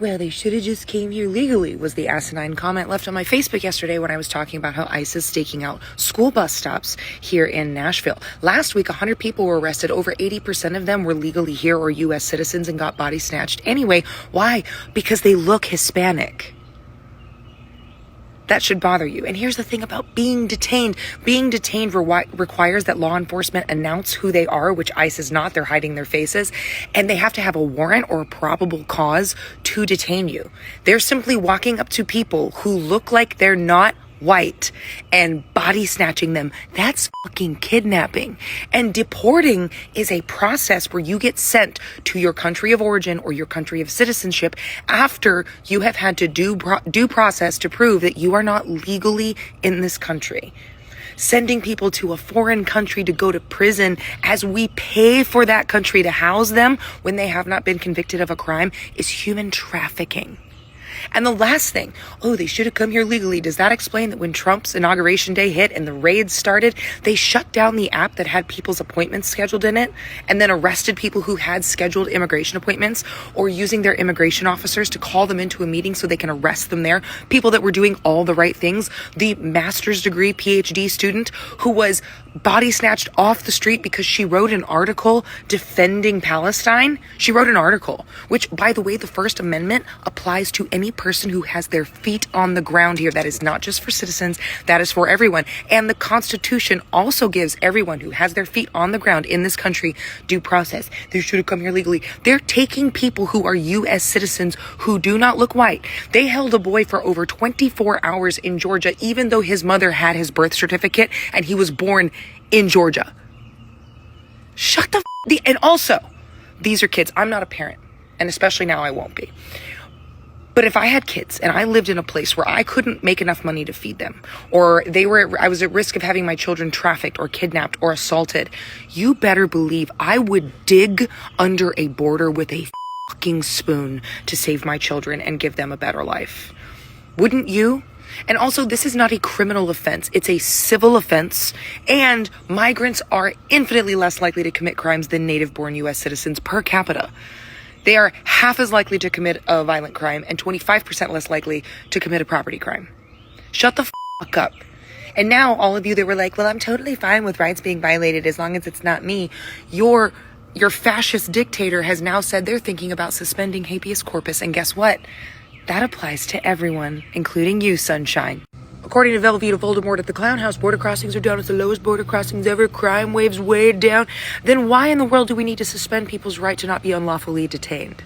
Well, they should have just came here legally, was the asinine comment left on my Facebook yesterday when I was talking about how ICE is staking out school bus stops here in Nashville. Last week, 100 people were arrested. Over 80% of them were legally here or U.S. citizens and got body snatched anyway. Why? Because they look Hispanic. That should bother you. And here's the thing about being detained. Being detained requires that law enforcement announce who they are, which ICE is not. They're hiding their faces. And they have to have a warrant or a probable cause to detain you. They're simply walking up to people who look like they're not white and body snatching them. That's fucking kidnapping. And deporting is a process where you get sent to your country of origin or your country of citizenship after you have had to due process to prove that you are not legally in this country. Sending people to a foreign country to go to prison as we pay for that country to house them when they have not been convicted of a crime is human trafficking. And the last thing, they should have come here legally. Does that explain that when Trump's inauguration day hit and the raids started, they shut down the app that had people's appointments scheduled in it and then arrested people who had scheduled immigration appointments, or using their immigration officers to call them into a meeting so they can arrest them there? People that were doing all the right things. The master's degree PhD student who was body snatched off the street because she wrote an article defending Palestine. She wrote an article, which, by the way, the First Amendment applies to any person who has their feet on the ground here. That is not just for citizens, that is for everyone. And the Constitution also gives everyone who has their feet on the ground in this country due process. They should have come here legally. They're taking people who are U.S. citizens who do not look white. They held a boy for over 24 hours in Georgia, even though his mother had his birth certificate and he was born in Georgia. Shut the and also, these are kids. I'm not a parent, and especially now I won't be. But if I had kids and I lived in a place where I couldn't make enough money to feed them, or I was at risk of having my children trafficked or kidnapped or assaulted, you better believe I would dig under a border with a fucking spoon to save my children and give them a better life. Wouldn't you? And also, this is not a criminal offense. It's a civil offense. And migrants are infinitely less likely to commit crimes than native-born U.S. citizens per capita. They are half as likely to commit a violent crime and 25% less likely to commit a property crime. Shut the fuck up. And now all of you that were like, well, I'm totally fine with rights being violated as long as it's not me. Your fascist dictator has now said they're thinking about suspending habeas corpus. And guess what? That applies to everyone, including you, sunshine. According to Velveeta Voldemort at the Clown House, border crossings are down as the lowest border crossings ever. Crime waves way down. Then why in the world do we need to suspend people's right to not be unlawfully detained?